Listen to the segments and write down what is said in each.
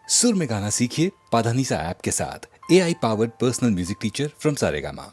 सुर में गाना सीखिए पाधानीसा ऐप के साथ। AI powered personal music teacher from Saregama.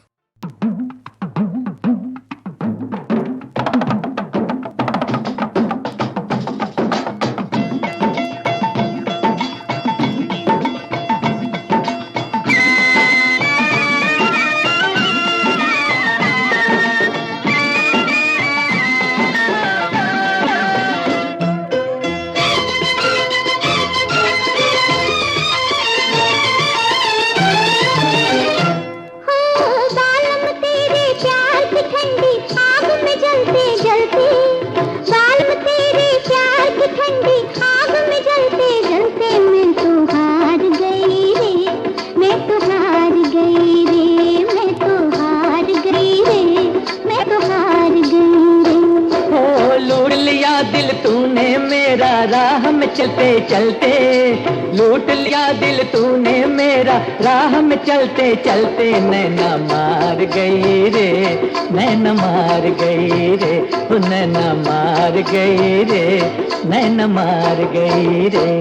दिल तूने मेरा राह में चलते चलते लूट लिया दिल तूने मेरा राह में चलते चलते नैना मार गई रे नैना मार गई रे नैना मार गई रे नैना मार गई रे।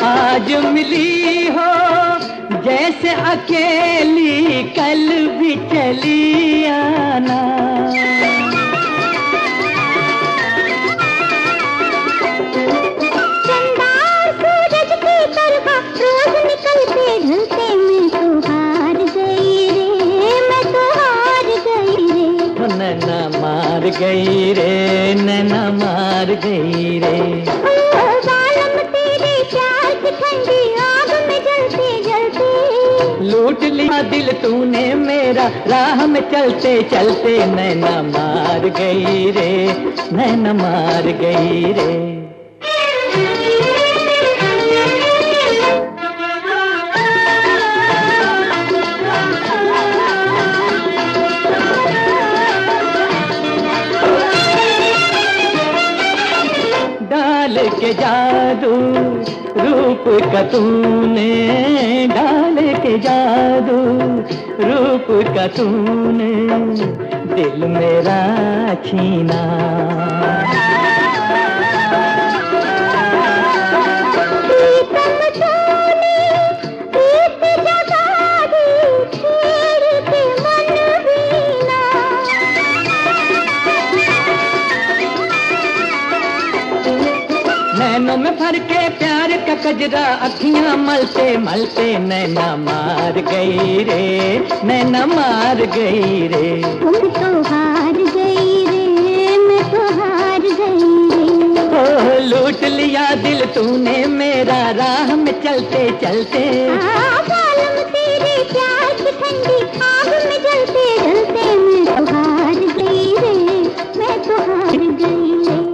आज मिली हो जैसे अकेली कल भी चली आना। चंदा सूरज की तरह रोज निकलते ढलते मैं तो हार गई रे मैं तो हार गई रे। नैना मार गई रे नैना मार गई रे। ठंडी आग में जलते जलते लूट लिया दिल तूने मेरा राह में चलते चलते नैना मार गई रे नैना मार गई रे। डाल के जादू रूप का तूने डाल के जादू रूप का तूने दिल मेरा छीना। नैनों में भर के प्यार का कजरा अखियां मलते मलते नैना मार गई रे नैना मार गई रे। तुम तो हार गई रे मैं तो हार गई रे। ओ लूट लिया दिल तूने मेरा राह में चलते चलते। बालम तेरे प्यार की ठंडी आग में जलते जलते मैं तो हार गई रे मैं तो हार गई रे।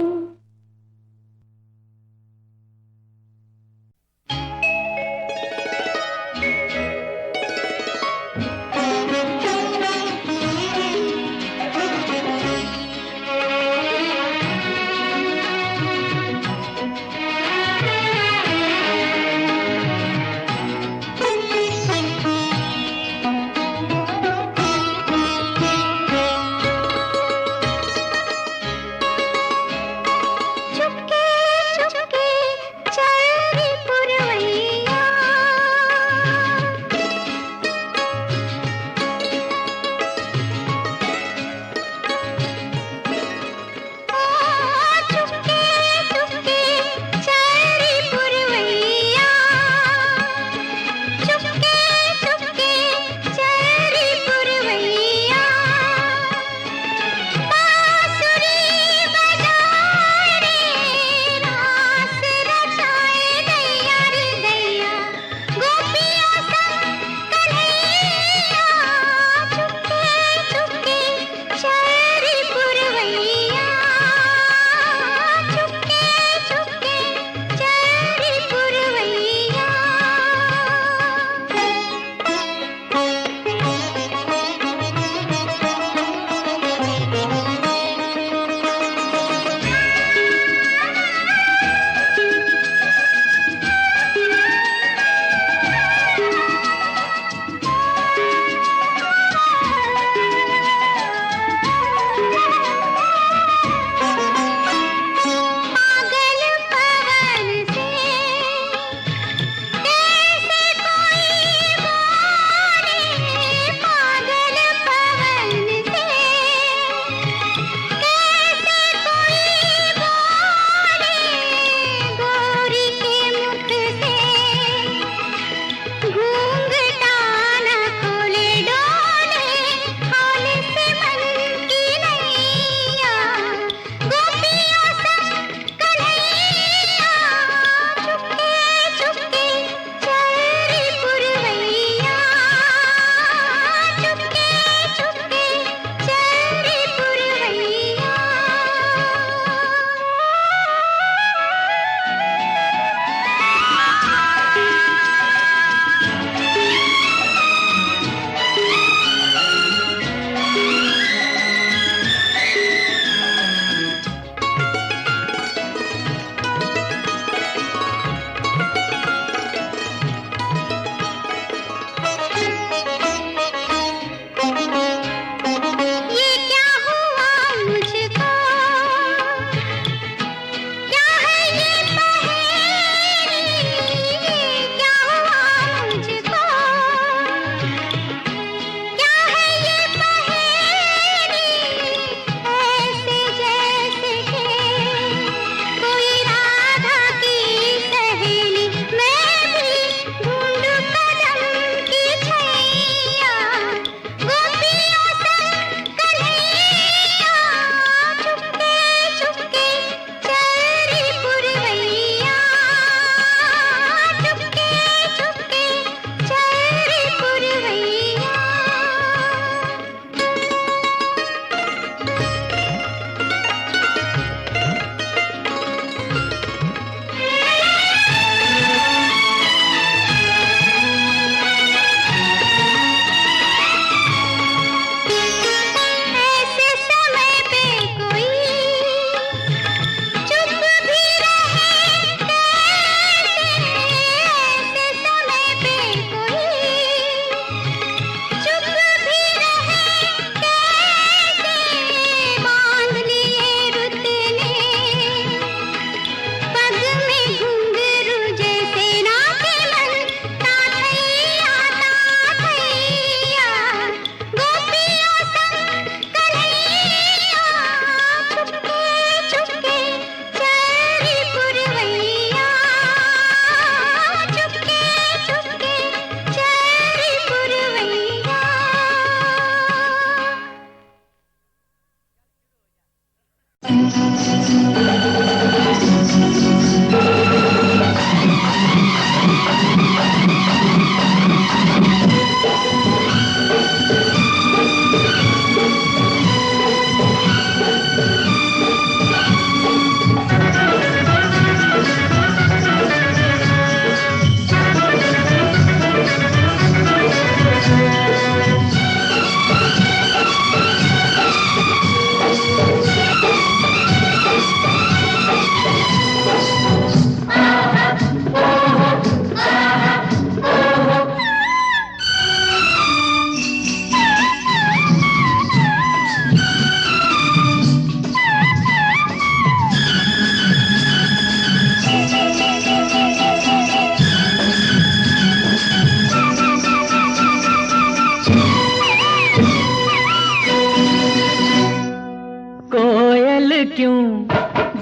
क्यों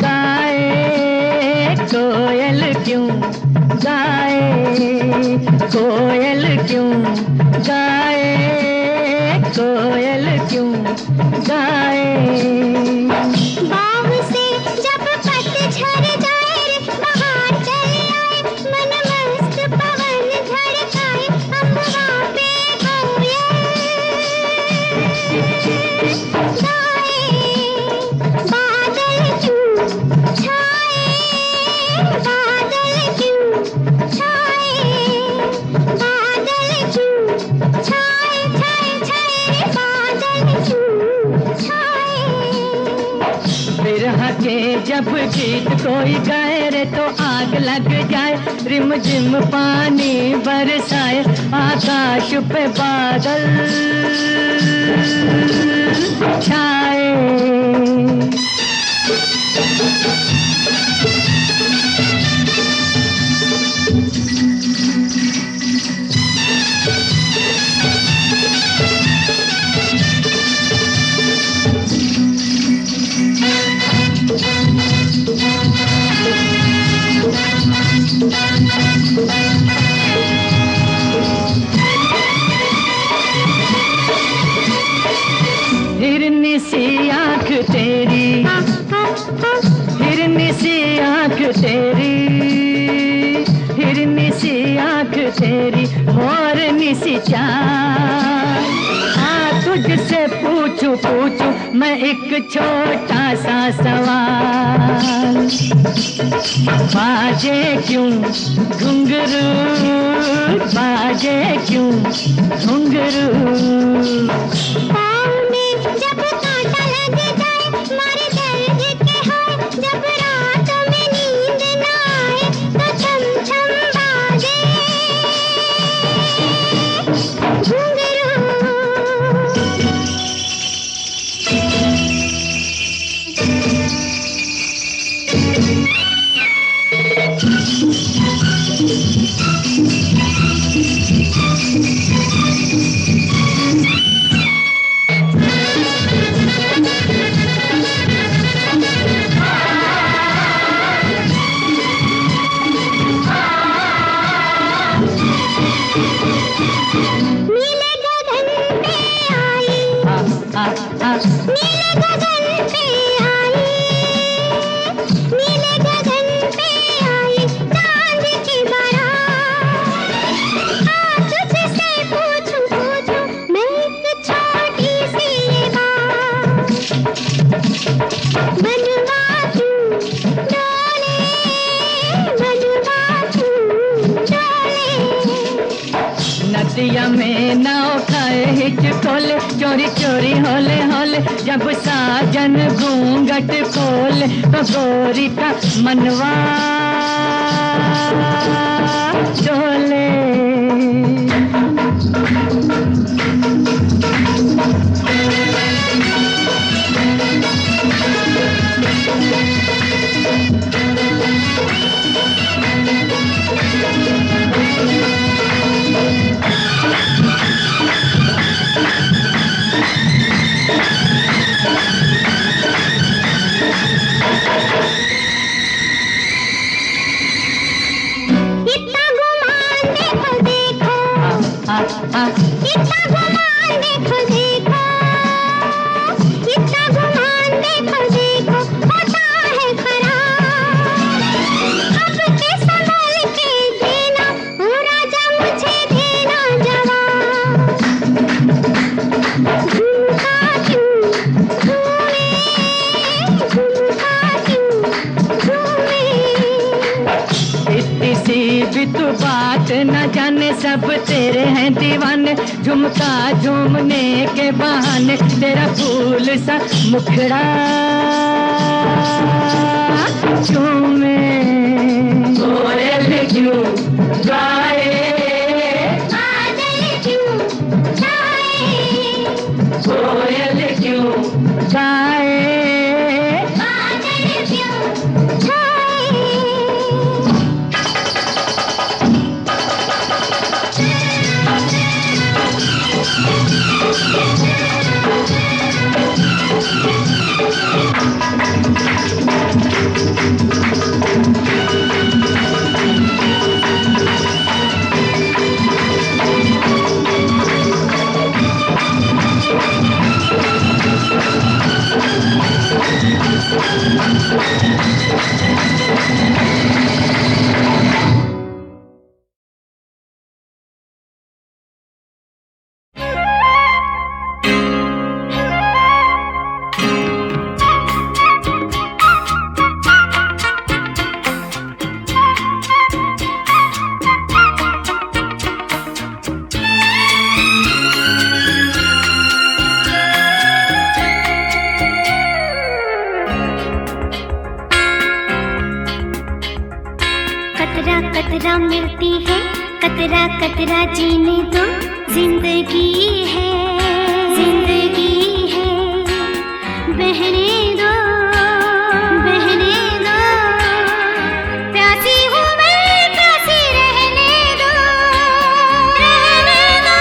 गाए, कोयल क्यों गाए, कोयल क्यों गाए, कोयल क्यों गाए। बाग से जब पतझड़ जाए रे बहार चले आए, मन मस्त पवन धड़काए, अम्बा पे कोयल गाए। बादल क्यों छाए, बादल क्यों छाए, बादल क्यों छाए, छाए छाए, बादल क्यों छाए। बिरह के जब गीत कोई गाए रे तो आग लग जाए, रिम झिम पानी बरसाए, आकाश पे बादल छाए। हिरनी सी आँख तेरी, हिरनी सी आँख तेरी, हिरनी सी आँख तेरी, मोरनी सी चाल। तुझसे पूछूं पूछूं मैं एक छोटा सा सवाल, बाजे क्यों घुंघरू, बाजे क्यों घुंघरू। पाँव में जब कांटा लग जाए, मारे दर्द के हाय, जब रात में नींद न आए, तो छम छम बाजे घुंघरू। नीले गगन पे आई, नीले गगन पे आई, नीले गगन पे आई, चांद की बारात। तुझसे पूछूं पूछूं मैं एक छोटी सी ये बात, बनवा क्यों डोले, बनवा क्यों डोले। नदिया में नाव खाए हिचकोले, चोरी चोरी होले होले, जब साजन घूंघट खोले, तो गोरी का मनवा डोले। इतना गुमान दे तू बात न जाने सब तेरे हैं दीवाने, झुमका झूमने के बहाने तेरा फूल सा मुखड़ा झूमे। कोयल क्यों गाए, बादल क्यों छाए, कोयल क्यों गाए, बादल क्यों छाए। कतरा कतरा मिलती है, कतरा कतरा जीने दो, जिंदगी है, जिंदगी है, बहने दो, बहने दो, प्यासी हूँ मैं, प्यासी रहने दो, रहने दो।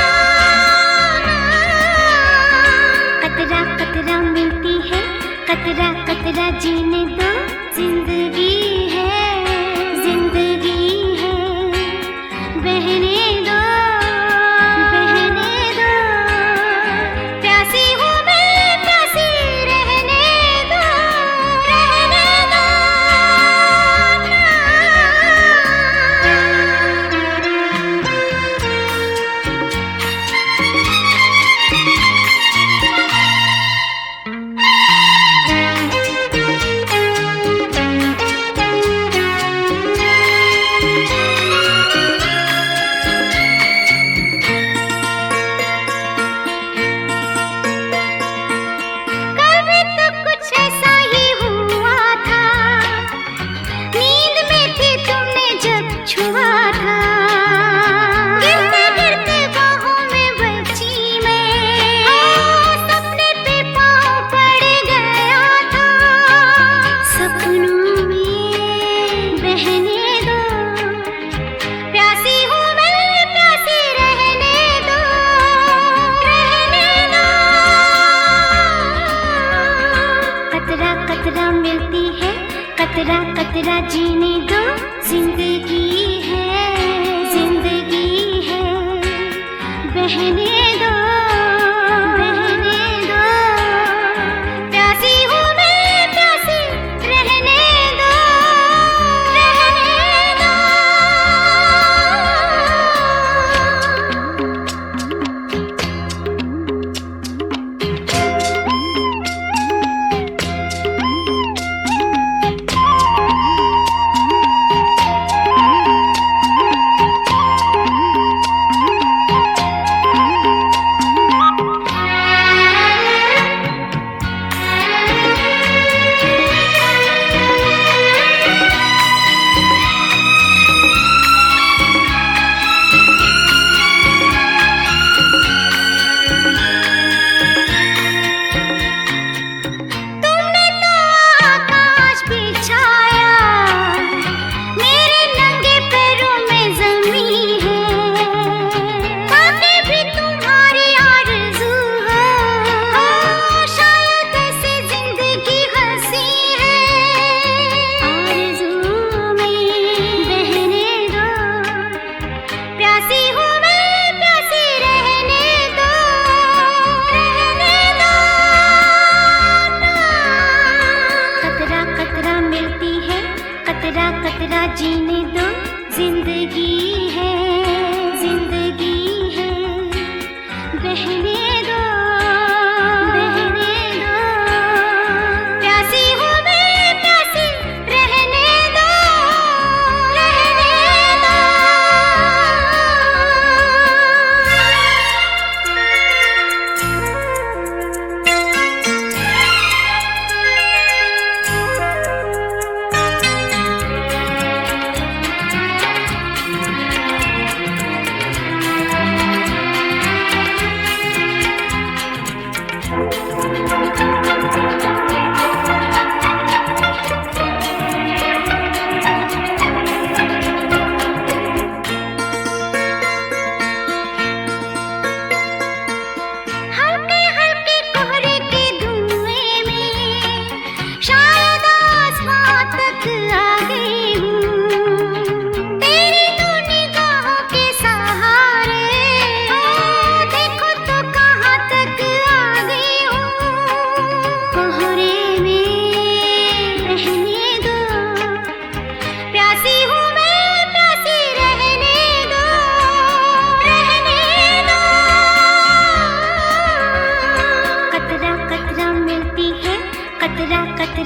कतरा कतरा मिलती है, कतरा कतरा जीने दो, जिंदगी है, जिंदगी है, बहने दो, बहने दो, प्यासी हूँ मैं, प्यासी रहने दो, रहने दो। कभी तो कुछ ऐसा ही हुआ था, नींद में थी तुमने जब छुआ था, गिरते गिरते बाहों में बची मैं, सपने पे पाँव पड़ गया था, सपनों में बहने दो, प्यासी हूँ मैं, प्यासी रहने दो, रहने दो। कतरा कतरा मिलती है, कतरा कतरा जीने दो, जिंदगी है, जिंदगी है, बहने दो, बहने दो, प्यासी हूँ मैं, प्यासी रहने दो, रहने दो। तुमने तो आकाश बिछाया, मेरे नंगे पैरों में ज़मीं है, बातें भी तुम्हारी आरज़ू हो, शायद ऐसे ज़िंदगी हंसी है, आरज़ू में बहने दो, प्यासी हूँ मैं, प्यासी रहने दो, रहने दो। कतरा कतरा मिलती है, कतरा कतरा जीने दो, जिंदगी है, जिंदगी है, बहने दो, बहने दो, प्यासी हूँ मैं, प्यासी रहने दो, रहने दो।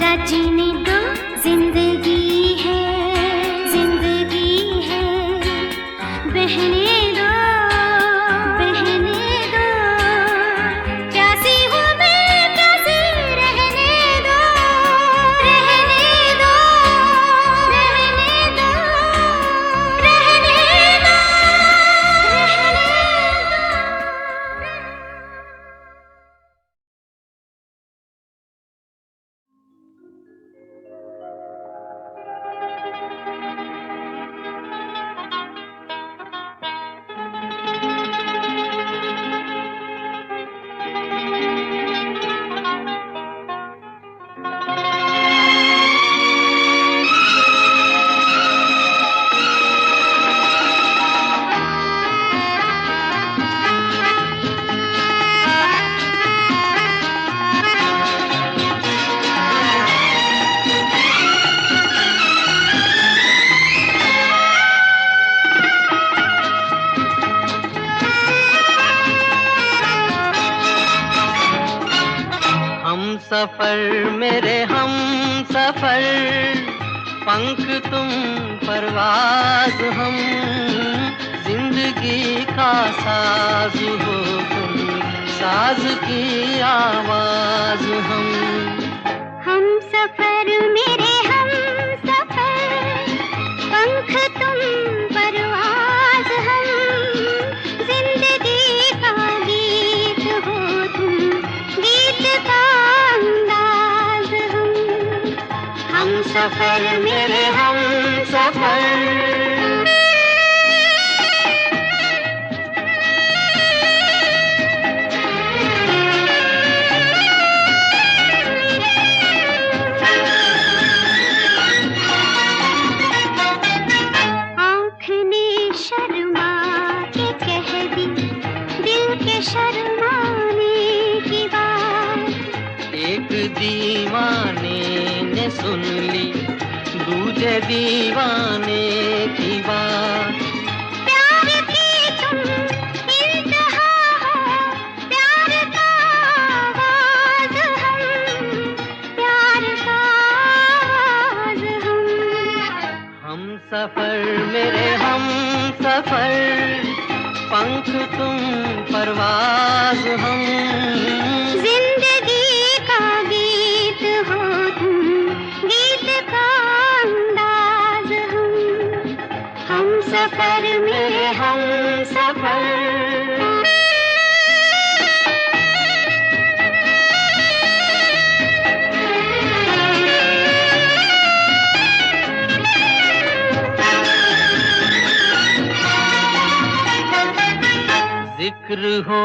जरा जीने दो, जिंदगी है, जिंदगी है, बहने दो, बहने दो, प्यासी हूँ मैं, प्यासी रहने दो, रहने दो, रहने दो, रहने दो, रहने सफर मेरे हम सफर, पंख तुम परवाज हम, जिंदगी का साज हो तुम, साज की आवाज हम सफर मेरे हम सफर, पंख तुम परवाज हम, जिंदगी का गीत हो तुम, गीत का अंदाज हम सफर मेरे हम सफर। शर्माने की बात एक दीवाने ने सुन ली, दूजे दीवाने की बात। प्यार की तुम इंतहा हो, प्यार का आवाज हम, प्यार का आवाज हम सफर मेरे हम सफर, पंख तुम परवाज हम, जिंदगी का गीत हो तुम, गीत का अंदाज हम सफर में हम सफर। जिक्र हो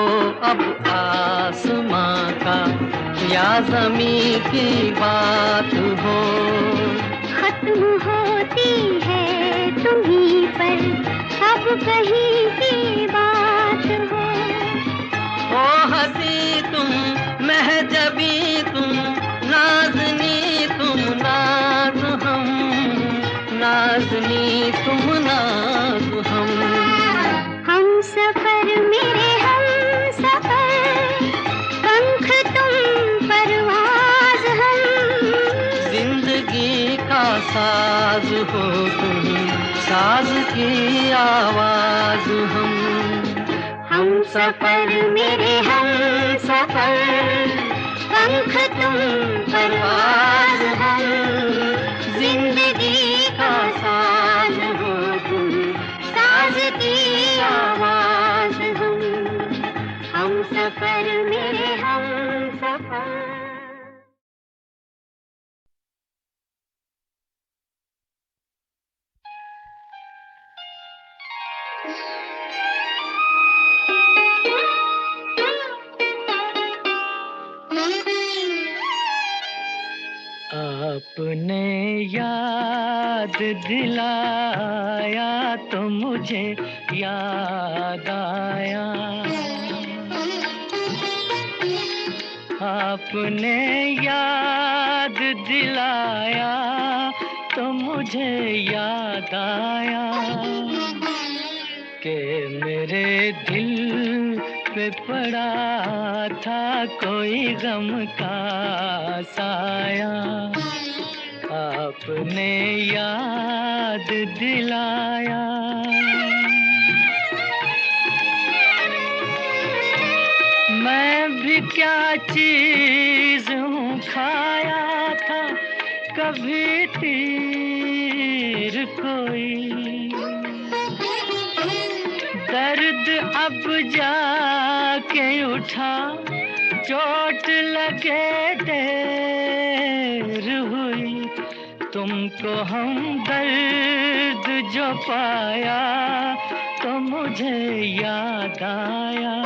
अब आसमां का या ज़मीं की बात हो, खत्म होती है तुम्हीं पर अब कहीं की बात हो। ओ हंसी तुम महजबी तुम, नाज़नी तुम नाज़ हम, नाज़नी तुम नाज़ हम सफर मेरे हम सफर, पंख तुम परवाज हम, जिंदगी का साज हो तुम, साज की आवाज हम सफर मेरे हम सफर, पंख तुम परवाज हम, जिंदगी का साज हो तुम, साज की आवाज हम सफर मेरे हम सफर। आपने याद दिलाया तो मुझे याद आया, आपने याद दिलाया तो मुझे याद आया कि मेरे दिल पे पड़ा था कोई गम का साया, आपने याद दिलाया। मैं भी क्या चीज हूँ, खाया था कभी तीर कोई, दर्द अब जाके उठा, चोट लगे देर हुई। तुमको हम दर्द जो पाया तो मुझे याद आया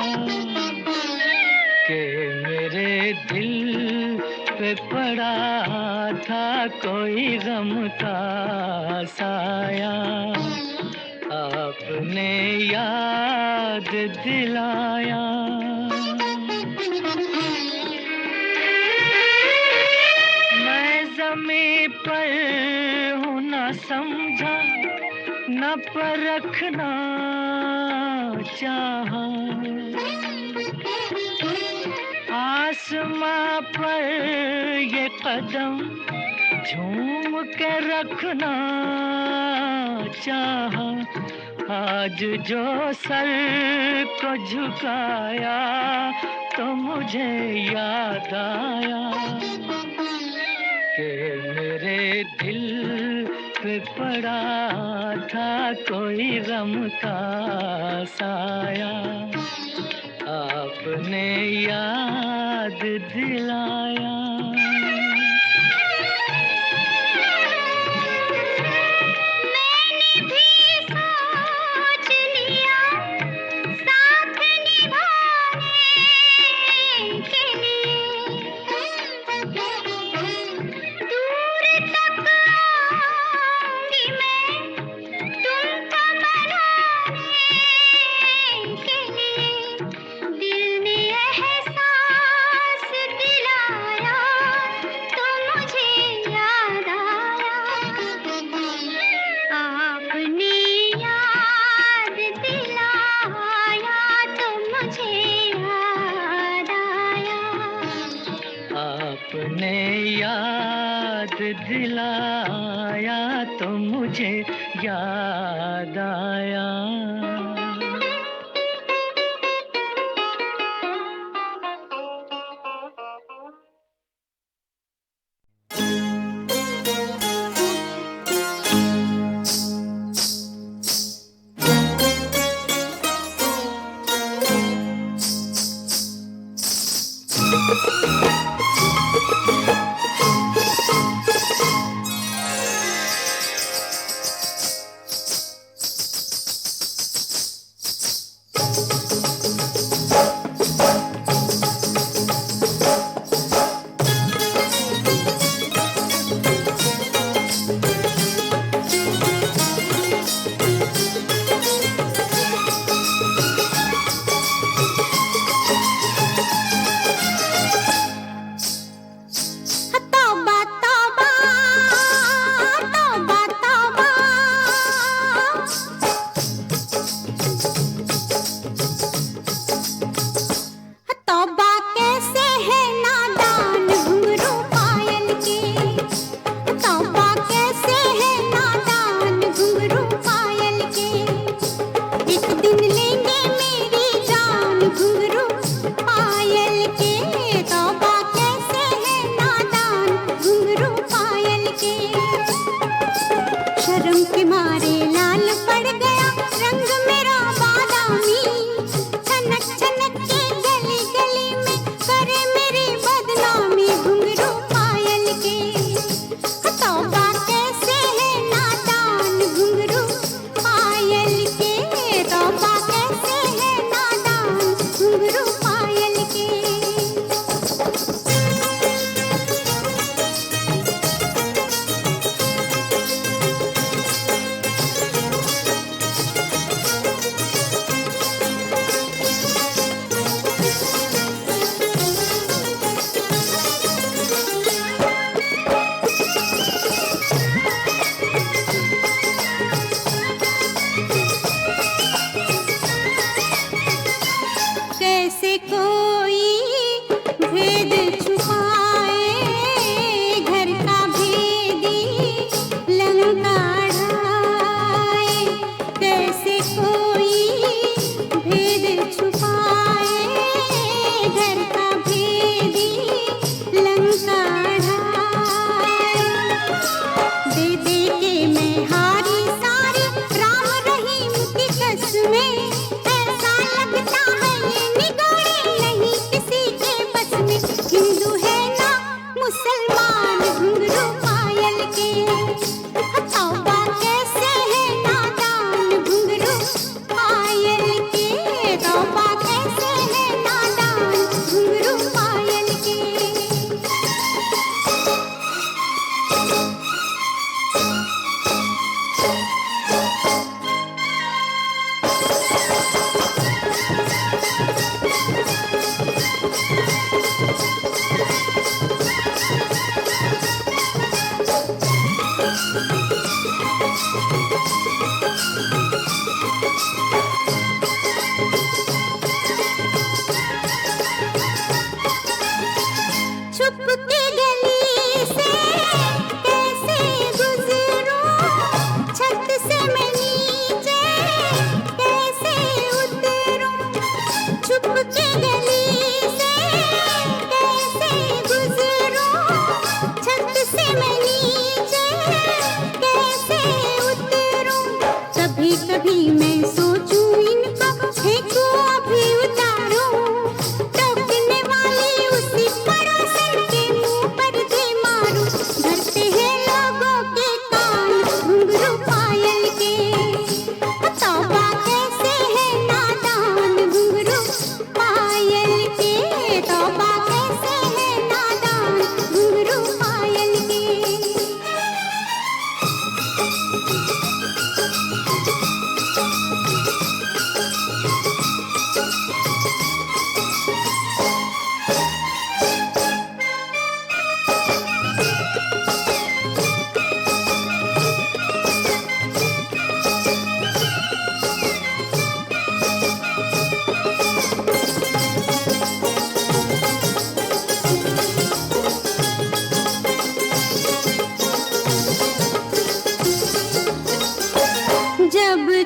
कि मेरे दिल पे पड़ा था कोई गम का साया, आपने याद दिलाया। मैं ज़मीं पर हूँ न समझा, न परखना चाहा, आसमां पर ये कदम झूम के रखना चाहा। आज जो सर को झुकाया तो मुझे याद आया कि मेरे दिल पे पड़ा था कोई गम का साया, आपने याद दिलाया। मैंने भी सोच लिया साथ निभाने के लिए, दूर तक आऊंगी मैं तुमको मनाने के लिए। दिल ने एहसास दिलाया तो मुझे याद आया, आपने याद दिलाया तो मुझे याद आया, आपने याद दिलाया तो मुझे याद आया।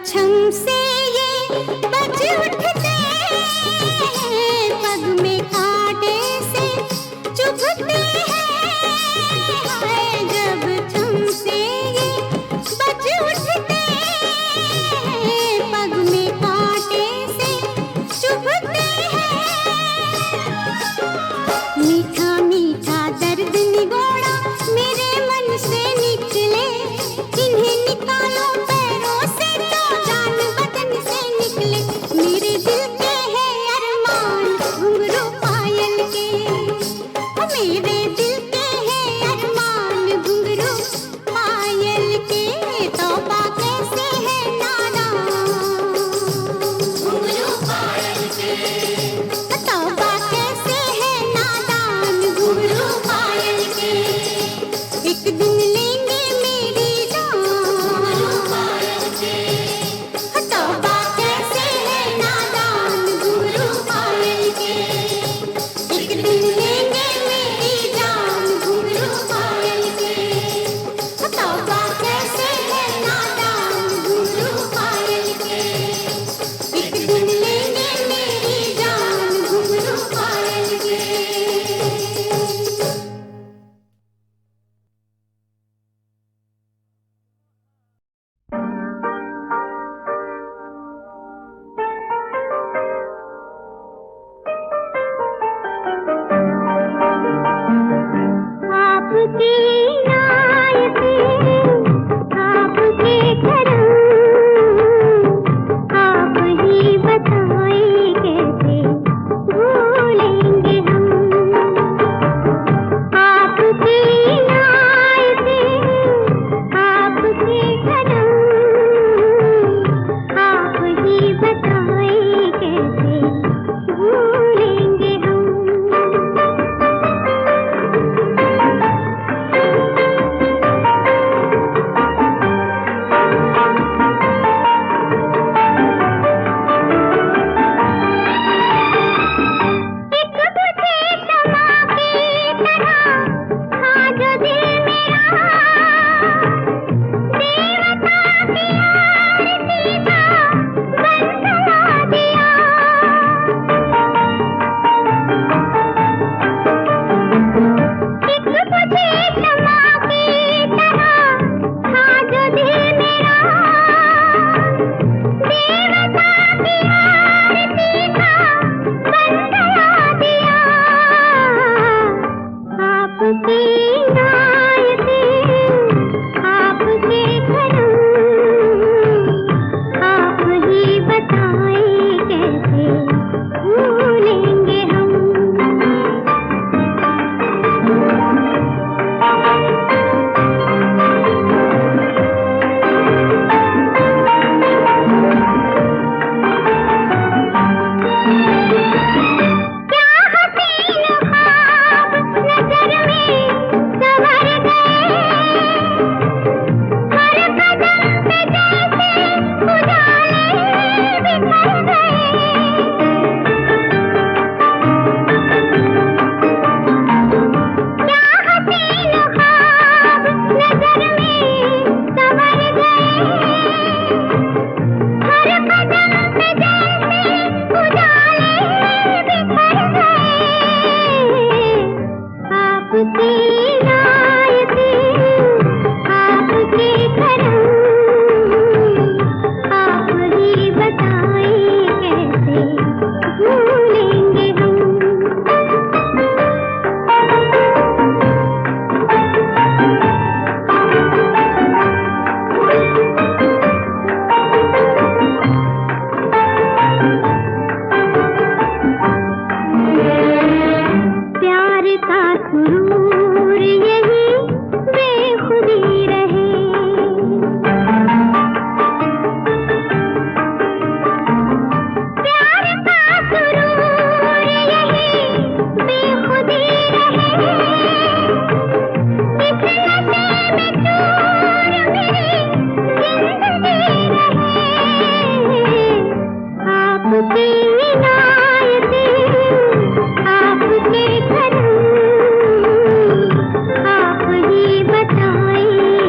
छम से ये बज उठते हैं, पग में कांटे से चुभते हैं। हाय जब छम से ये बज उठते हैं, पग में कांटे से चुभते हैं। मीठा मीठा दर्द निगोड़ा मेरे मन से निकले, इन्हें निकालो पैरों से तो जान बदन से निकले। मेरे दिल के है अरमान घुंघरू पायल के, मेरे दिल के है अरमान घुंघरू पायल के। तौबा कैसे है नादान घुंघरू पायल के, तौबा कैसे है नादान घुंघरू पायल के। एक दिन लेंगे मेरी जान घुंघरू पायल के, तौबा कैसे है नादान घुंघरू पायल के। एक दिन लेंगे मेरी जान घुंघरू पायल के, तौबा कैसे है नादान घुंघरू पायल के। एक दिन लेंगे मेरी जान घुंघरू पायल के। आपकी आयते आपके करम, आप ही बताएं कैसे भूलेंगे हम। आपकी आयते आपके करम, आप ही बताएं कैसे भूलेंगे हम। आपके करम, आप ही बताएं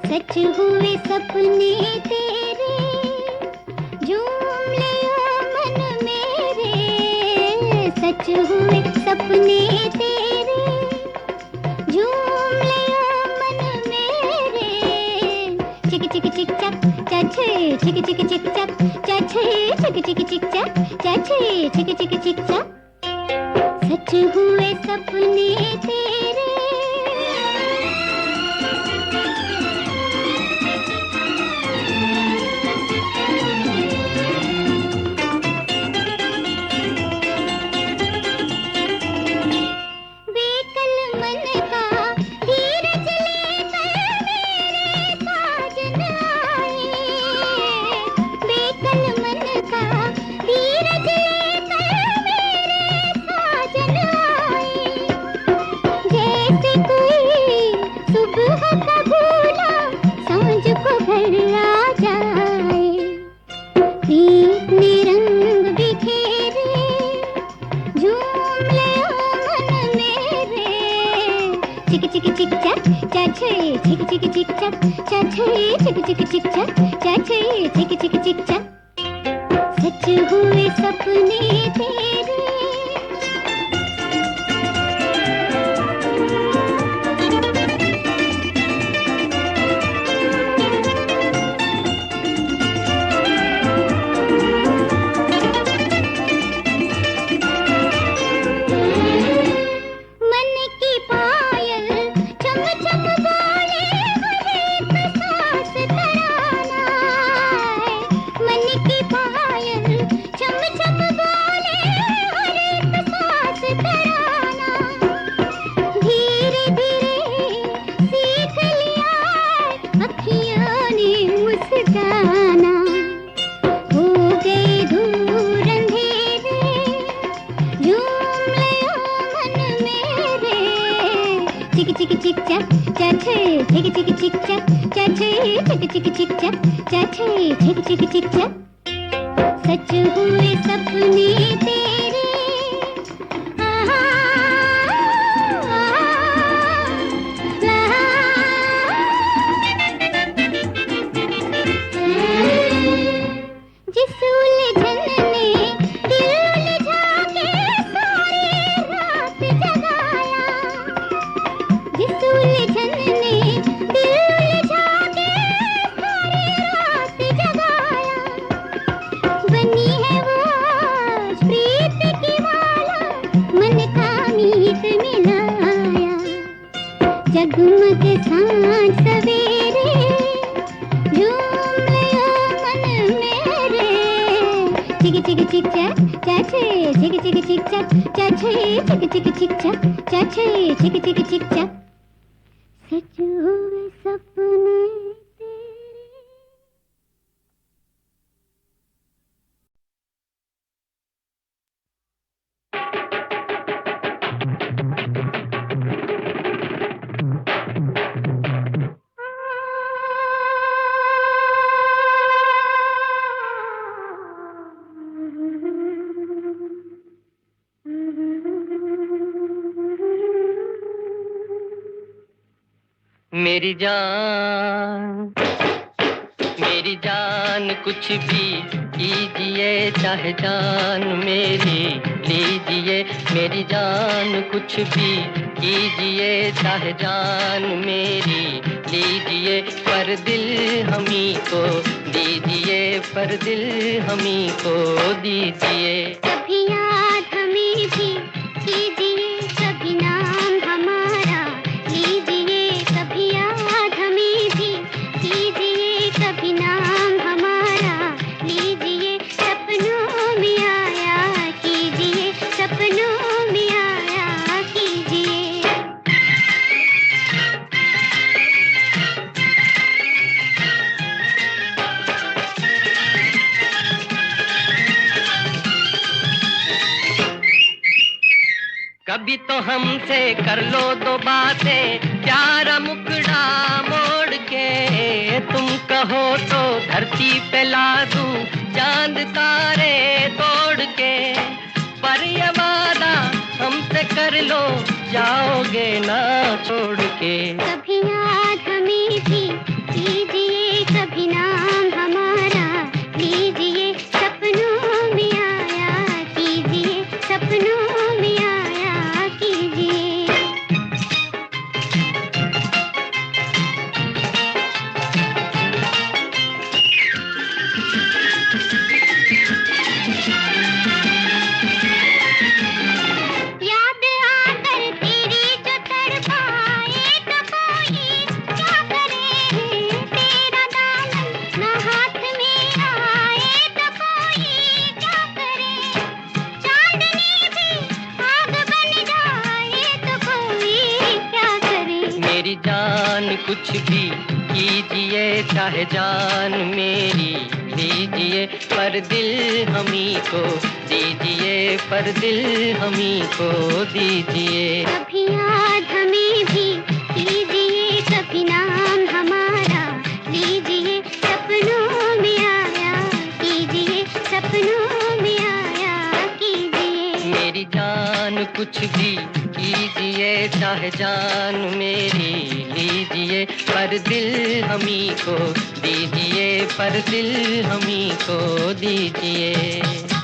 सच हुए सपने तेरे, झूम ले ओ मन मेरे। सच हुए सपने तेरे, झूम ले ओ मन मेरे। चिक चिक चिक चक चाचे, चिक चिक चिक चक चाचे, चिक चिक चिक चक चाचे, चिक चिक चिक चक। सच हुए सपने तेरे। सच हुए सपने तेरे। सच हुए सपने तेरे। जिस उलझन ने दिल उलझा के सारी रात जगाया, जिस उलझन ने दिल उलझा के सारी रात जगाया, बनी है वो आज प्रीत की माला, मन का मीत मिलाया। जगमग सांझ सवेरे, झूम ले ओ मन मेरे। चिक चिक चिक चक चाचे, चिक चिक चिक चक चाचे, चिक चिक चिक चक चाचे, चिक चिक चिक चक। सच हुए सपने तेरे। मेरी जान कुछ भी कीजिए, चाहे जान मेरी लीजिए। मेरी जान कुछ भी कीजिए, चाहे जान मेरी लीजिए। पर दिल हमी को दीजिए, पर दिल हमी को दीजिए। कभी याद हमें भी कीजिए, कभी नाम हमारा लीजिए। कभी याद हमें भी कीजिए, कभी नाम हमारा लीजिए। सपनों में आया कीजिए, सपनों में आया कीजिए। कभी तो हमसे कर लो दो बातें, प्यारा मुकड़ा मोड़ के। तुम कहो तो धरती पे ला दूं चांद तारे तोड़ के। पर ये वादा हमसे कर लो, जाओगे ना छोड़ के। कभी याद हमें भी कुछ भी कीजिए, चाहे जान मेरी लीजिए, पर दिल हमी को दीजिए, पर दिल हमी को दीजिए। कभी याद हमें भी कीजिए, कभी नाम हमारा लीजिए, सपनों में आया कीजिए, सपनों में आया कीजिए। मेरी जान कुछ भी कीजिए, चाहे जान मेरी लीजिए, पर दिल हमी को दीजिए, पर दिल हमी को दीजिए।